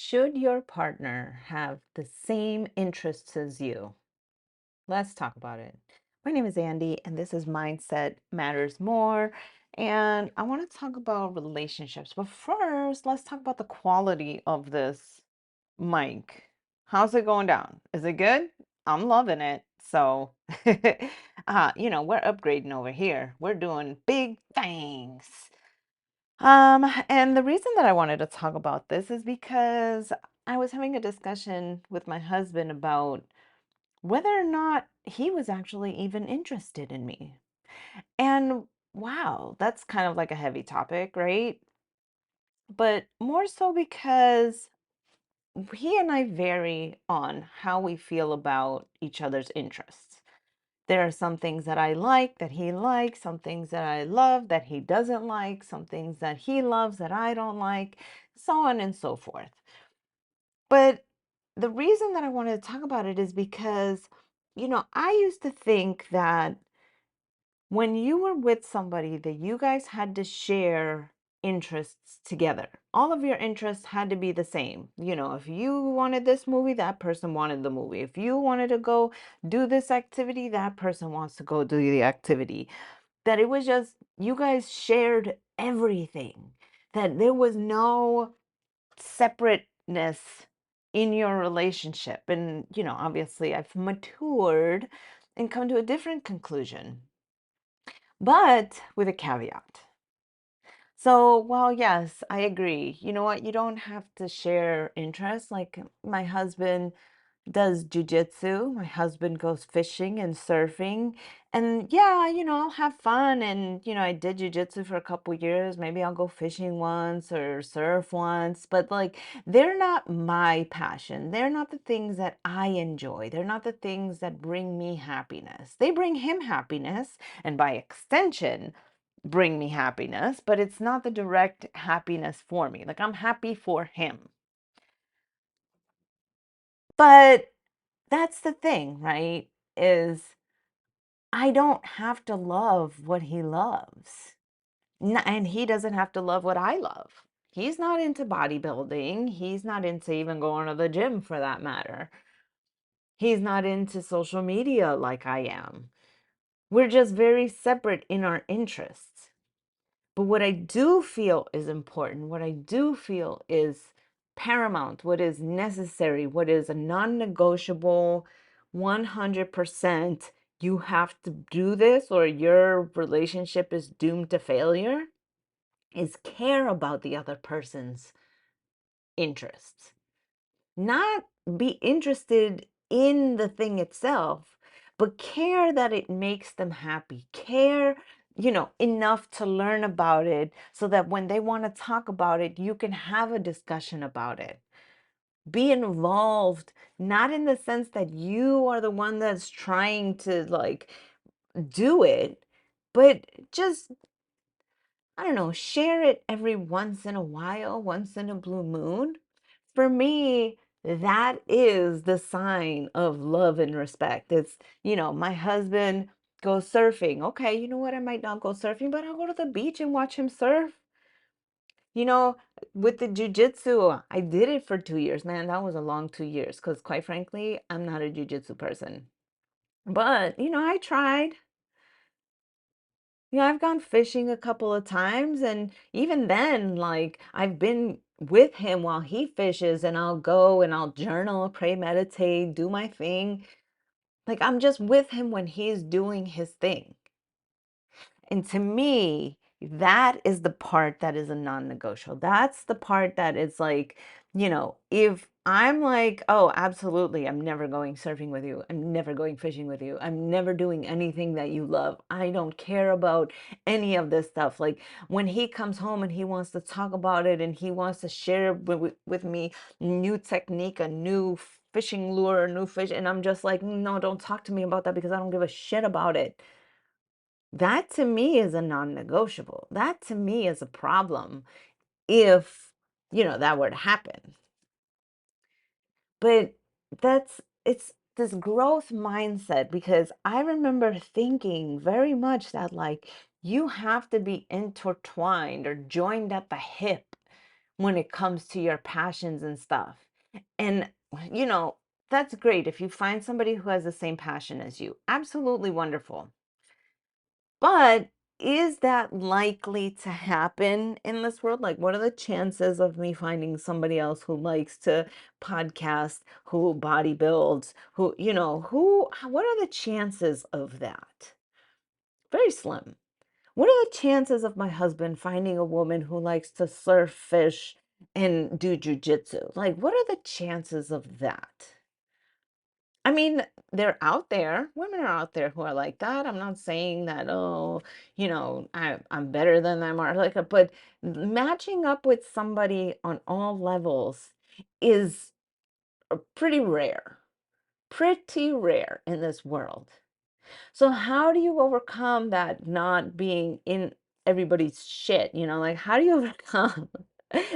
Should your partner have the same interests as you? Let's talk about it. My name is Andy, and this is Mindset Matters More. And I want to talk about relationships. But first, let's talk about the quality of this mic. How's it going down? Is it good? I'm loving it. So, we're upgrading over here. We're doing big things. And the reason that I wanted to talk about this is because I was having a discussion with my husband about whether or not he was actually even interested in me. And wow, that's kind of like a heavy topic, right? But more so because he and I vary on how we feel about each other's interests. There are some things that I like that he likes, some things that I love that he doesn't like, some things that he loves that I don't like, so on and so forth. But the reason that I wanted to talk about it is because, I used to think that when you were with somebody that you guys had to share interests together. All of your interests had to be the same. If you wanted this movie, that person wanted the movie. If you wanted to go do this activity, that person wants to go do the activity. That it was just you guys shared everything. That there was no separateness in your relationship. And, obviously I've matured and come to a different conclusion, but with a caveat. So, while yes, I agree. You know what? You don't have to share interests. Like my husband does jujitsu. My husband goes fishing and surfing. And yeah, I'll have fun. And, I did jujitsu for a couple years. Maybe I'll go fishing once or surf once. But like, they're not my passion. They're not the things that I enjoy. They're not the things that bring me happiness. They bring him happiness. And by extension, bring me happiness. But it's not the direct happiness for me. Like, I'm happy for him. But that's the thing, right? Is I don't have to love what he loves. And he doesn't have to love what I love. He's not into bodybuilding. He's not into even going to the gym for that matter. He's not into social media like I am. We're just very separate in our interests. But what I do feel is important, what I do feel is paramount, what is necessary, what is a non negotiable 100%, you have to do this or your relationship is doomed to failure, is care about the other person's interests. Not be interested in the thing itself, but care that it makes them happy. Care, enough to learn about it so that when they want to talk about it, you can have a discussion about it. Be involved, not in the sense that you are the one that's trying to like do it, but just I don't know, share it every once in a while, once in a blue moon. For me, that is the sign of love and respect. It's, my husband goes surfing. Okay, you know what? I might not go surfing, but I'll go to the beach and watch him surf. You know, with the jujitsu, I did it for 2 years. Man, that was a long 2 years because quite frankly, I'm not a jujitsu person. But, I tried. I've gone fishing a couple of times, and even then, like, I've been with him while he fishes, and I'll go and I'll journal, pray, meditate, do my thing. Like, I'm just with him when he's doing his thing. And to me, that is the part that is a non-negotiable. That's the part that is like, if I'm like, oh, absolutely, I'm never going surfing with you. I'm never going fishing with you. I'm never doing anything that you love. I don't care about any of this stuff. Like when he comes home and he wants to talk about it and he wants to share with me new technique, a new fishing lure, a new fish, and I'm just like, no, don't talk to me about that because I don't give a shit about it. That to me is a non-negotiable. That to me is a problem if, that were to happen. But it's this growth mindset because I remember thinking very much that like you have to be intertwined or joined at the hip when it comes to your passions and stuff. And, you know, that's great if you find somebody who has the same passion as you. Absolutely wonderful. But is that likely to happen in this world? Like, what are the chances of me finding somebody else who likes to podcast, who bodybuilds, who, what are the chances of that? Very slim. What are the chances of my husband finding a woman who likes to surf, fish, and do jujitsu? Like, what are the chances of that? I mean, they're out there. Women are out there who are like that. I'm not saying that, oh, I'm better than them or like, but matching up with somebody on all levels is pretty rare in this world. So how do you overcome that not being in everybody's shit? Like how do you overcome?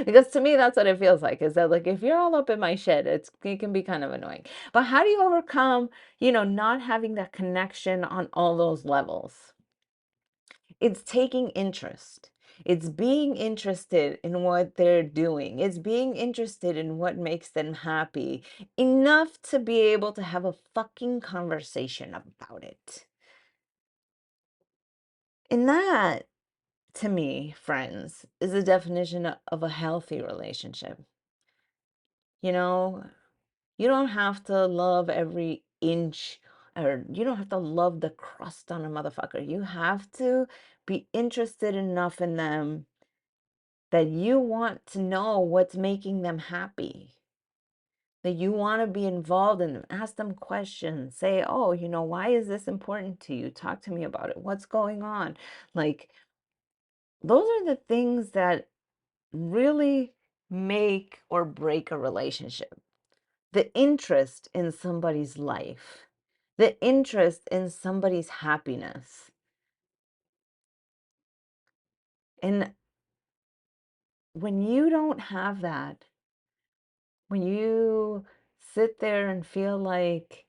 Because to me, that's what it feels like, is that like if you're all up in my shit, it can be kind of annoying. But how do you overcome, not having that connection on all those levels? It's taking interest. It's being interested in what they're doing. It's being interested in what makes them happy enough to be able to have a fucking conversation about it. And that, to me, friends, is the definition of a healthy relationship. You know, you don't have to love every inch, or you don't have to love the crust on a motherfucker. You have to be interested enough in them that you want to know what's making them happy. That you want to be involved in them, ask them questions, say, oh, why is this important to you? Talk to me about it. What's going on? Like, those are the things that really make or break a relationship. The interest in somebody's life, the interest in somebody's happiness. And when you don't have that, when you sit there and feel like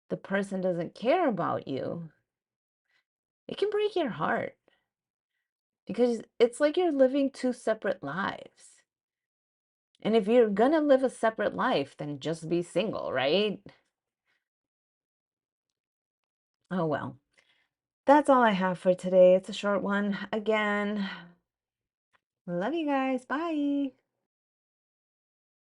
the person doesn't care about you, it can break your heart because it's like you're living two separate lives. And if you're gonna live a separate life, then just be single, right? Oh well. That's all I have for today. It's a short one. Again, love you guys. Bye.